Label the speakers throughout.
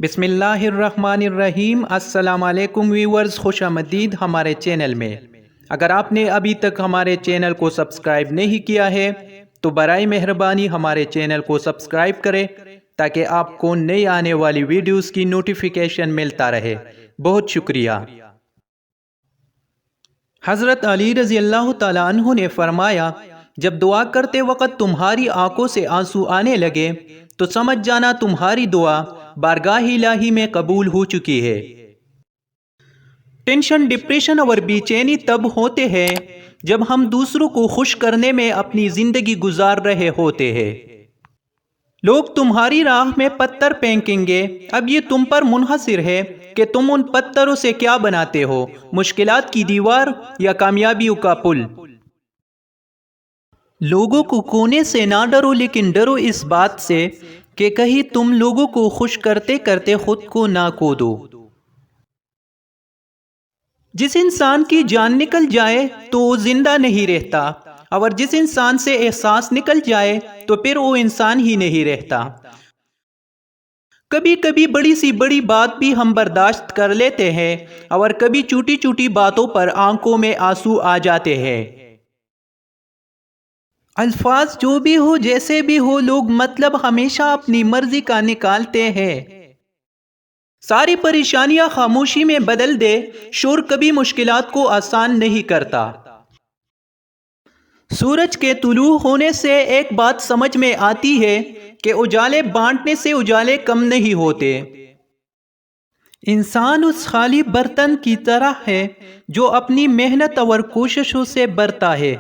Speaker 1: بسم اللہ الرحمن الرحیم۔ السلام علیکم ویورز، خوش آمدید ہمارے چینل میں۔ اگر آپ نے ابھی تک ہمارے چینل کو سبسکرائب نہیں کیا ہے تو برائے مہربانی ہمارے چینل کو سبسکرائب کریں تاکہ آپ کو نئی آنے والی ویڈیوز کی نوٹیفیکیشن ملتا رہے۔ بہت شکریہ۔ حضرت علی رضی اللہ تعالیٰ عنہ نے فرمایا، جب دعا کرتے وقت تمہاری آنکھوں سے آنسو آنے لگے تو سمجھ جانا تمہاری دعا بارگاہ الہی میں قبول ہو چکی ہے۔ ٹینشن، ڈپریشن اور بے چینی تب ہوتے ہیں جب ہم دوسروں کو خوش کرنے میں اپنی زندگی گزار رہے ہوتے ہیں۔ لوگ تمہاری راہ میں پتھر پھینکیں گے، اب یہ تم پر منحصر ہے کہ تم ان پتھروں سے کیا بناتے ہو، مشکلات کی دیوار یا کامیابیوں کا پل۔ لوگوں کو کونے سے نہ ڈرو، لیکن ڈرو اس بات سے کہ کہیں تم لوگوں کو خوش کرتے کرتے خود کو نہ کھو دو۔ جس انسان کی جان نکل جائے تو وہ زندہ نہیں رہتا، اور جس انسان سے احساس نکل جائے تو پھر وہ انسان ہی نہیں رہتا۔ کبھی کبھی بڑی سی بڑی بات بھی ہم برداشت کر لیتے ہیں، اور کبھی چھوٹی چھوٹی باتوں پر آنکھوں میں آنسو آ جاتے ہیں۔ الفاظ جو بھی ہو، جیسے بھی ہو، لوگ مطلب ہمیشہ اپنی مرضی کا نکالتے ہیں۔ ساری پریشانیاں خاموشی میں بدل دے، شور کبھی مشکلات کو آسان نہیں کرتا۔ سورج کے طلوع ہونے سے ایک بات سمجھ میں آتی ہے کہ اجالے بانٹنے سے اجالے کم نہیں ہوتے۔ انسان اس خالی برتن کی طرح ہے جو اپنی محنت اور کوششوں سے بھرتا ہے۔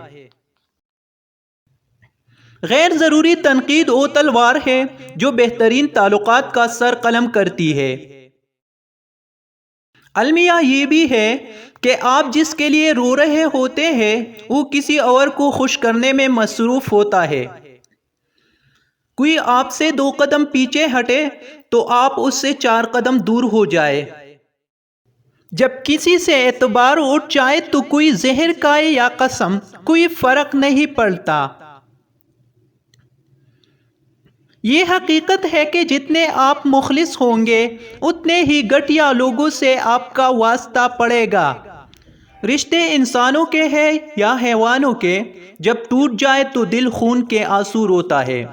Speaker 1: غیر ضروری تنقید وہ تلوار ہے جو بہترین تعلقات کا سر قلم کرتی ہے۔ المیہ یہ بھی ہے کہ آپ جس کے لیے رو رہے ہوتے ہیں وہ کسی اور کو خوش کرنے میں مصروف ہوتا ہے۔ کوئی آپ سے 2 قدم پیچھے ہٹے تو آپ اس سے 4 قدم دور ہو جائے۔ جب کسی سے اعتبار اٹھ جائے تو کوئی زہر کھائے یا قسم، کوئی فرق نہیں پڑتا۔ یہ حقیقت ہے کہ جتنے آپ مخلص ہوں گے اتنے ہی گھٹیا لوگوں سے آپ کا واسطہ پڑے گا۔ رشتے انسانوں کے ہیں یا حیوانوں کے، جب ٹوٹ جائے تو دل خون کے آنسو روتا ہے۔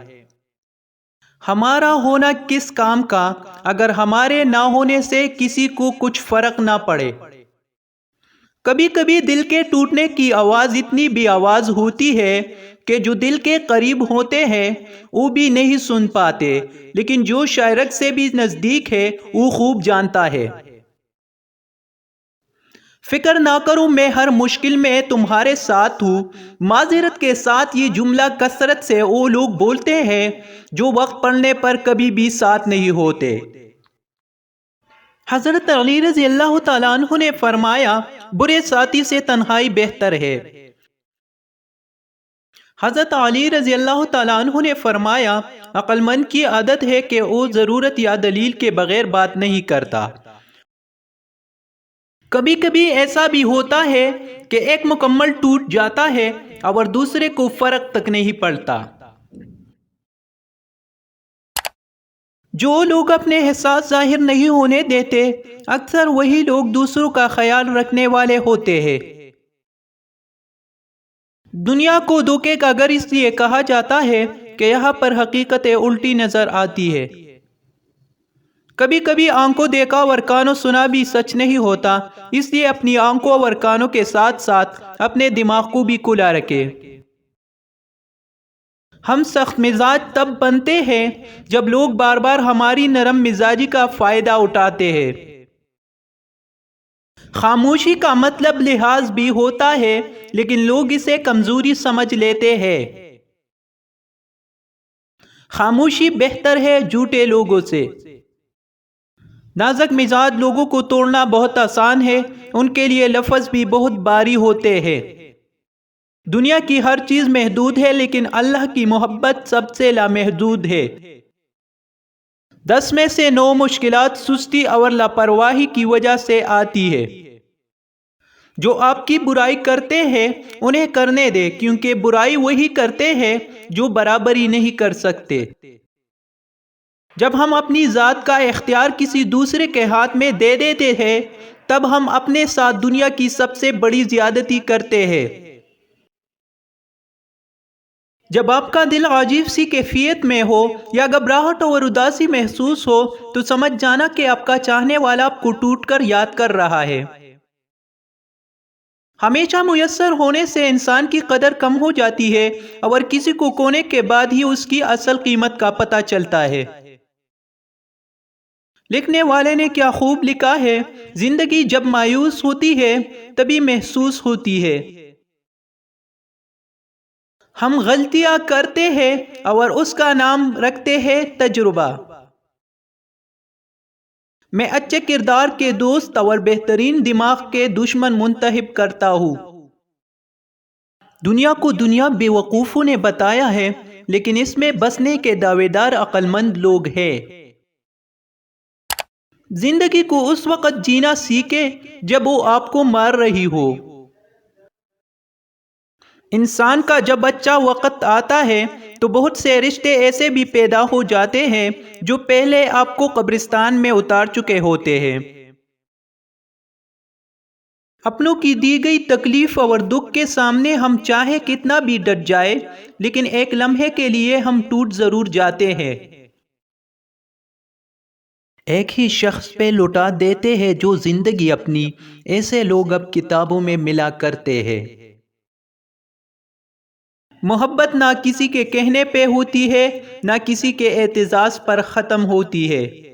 Speaker 1: ہمارا ہونا کس کام کا اگر ہمارے نہ ہونے سے کسی کو کچھ فرق نہ پڑے؟ کبھی کبھی دل کے ٹوٹنے کی آواز اتنی بے آواز ہوتی ہے کہ جو دل کے قریب ہوتے ہیں وہ بھی نہیں سن پاتے، لیکن جو شاعرک سے بھی نزدیک ہے وہ خوب جانتا ہے۔ فکر نہ کرو، میں ہر مشکل میں تمہارے ساتھ ہوں۔ معذرت کے ساتھ یہ جملہ کثرت سے وہ لوگ بولتے ہیں جو وقت پڑنے پر کبھی بھی ساتھ نہیں ہوتے۔ حضرت علی رضی اللہ تعالیٰ عنہ نے فرمایا، برے ساتھی سے تنہائی بہتر ہے۔ حضرت علی رضی اللہ تعالیٰ عنہ نے فرمایا، عقل مند کی عادت ہے کہ وہ ضرورت یا دلیل کے بغیر بات نہیں کرتا۔ کبھی کبھی ایسا بھی ہوتا ہے کہ ایک مکمل ٹوٹ جاتا ہے اور دوسرے کو فرق تک نہیں پڑتا۔ جو لوگ اپنے احساس ظاہر نہیں ہونے دیتے، اکثر وہی لوگ دوسروں کا خیال رکھنے والے ہوتے ہیں۔ دنیا کو دھوکے کا گھر اس لیے کہا جاتا ہے کہ یہاں پر حقیقتیں الٹی نظر آتی ہے۔ کبھی کبھی آنکھوں دیکھا اور کانوں سنا بھی سچ نہیں ہوتا، اس لیے اپنی آنکھوں اور کانوں کے ساتھ ساتھ اپنے دماغ کو بھی کھلا رکھے۔ ہم سخت مزاج تب بنتے ہیں جب لوگ بار بار ہماری نرم مزاجی کا فائدہ اٹھاتے ہیں۔ خاموشی کا مطلب لحاظ بھی ہوتا ہے، لیکن لوگ اسے کمزوری سمجھ لیتے ہیں۔ خاموشی بہتر ہے جھوٹے لوگوں سے۔ نازک مزاج لوگوں کو توڑنا بہت آسان ہے، ان کے لیے لفظ بھی بہت بھاری ہوتے ہیں۔ دنیا کی ہر چیز محدود ہے، لیکن اللہ کی محبت سب سے لامحدود ہے۔ 10 میں سے 9 مشکلات سستی اور لاپرواہی کی وجہ سے آتی ہے۔ جو آپ کی برائی کرتے ہیں انہیں کرنے دے، کیونکہ برائی وہی کرتے ہیں جو برابری نہیں کر سکتے۔ جب ہم اپنی ذات کا اختیار کسی دوسرے کے ہاتھ میں دے دیتے ہیں تب ہم اپنے ساتھ دنیا کی سب سے بڑی زیادتی کرتے ہیں۔ جب آپ کا دل عجیب سی کیفیت میں ہو یا گھبراہٹ اور اداسی محسوس ہو تو سمجھ جانا کہ آپ کا چاہنے والا آپ کو ٹوٹ کر یاد کر رہا ہے۔ ہمیشہ میسر ہونے سے انسان کی قدر کم ہو جاتی ہے اور کسی کو کھونے کے بعد ہی اس کی اصل قیمت کا پتہ چلتا ہے۔ لکھنے والے نے کیا خوب لکھا ہے، زندگی جب مایوس ہوتی ہے تبھی محسوس ہوتی ہے۔ ہم غلطیاں کرتے ہیں اور اس کا نام رکھتے ہیں تجربہ۔ میں اچھے کردار کے دوست اور بہترین دماغ کے دشمن منتخب کرتا ہوں۔ دنیا کو دنیا بے وقوفوں نے بتایا ہے لیکن اس میں بسنے کے دعوے دار عقل مند لوگ ہیں۔ زندگی کو اس وقت جینا سیکھے جب وہ آپ کو مار رہی ہو۔ انسان کا جب اچھا وقت آتا ہے تو بہت سے رشتے ایسے بھی پیدا ہو جاتے ہیں جو پہلے آپ کو قبرستان میں اتار چکے ہوتے ہیں۔ اپنوں کی دی گئی تکلیف اور دکھ کے سامنے ہم چاہے کتنا بھی ڈٹ جائے لیکن ایک لمحے کے لیے ہم ٹوٹ ضرور جاتے ہیں۔ ایک ہی شخص پہ لوٹا دیتے ہیں جو زندگی اپنی، ایسے لوگ اب کتابوں میں ملا کرتے ہیں۔ محبت نہ کسی کے کہنے پہ ہوتی ہے نہ کسی کے اعتزاز پر ختم ہوتی ہے۔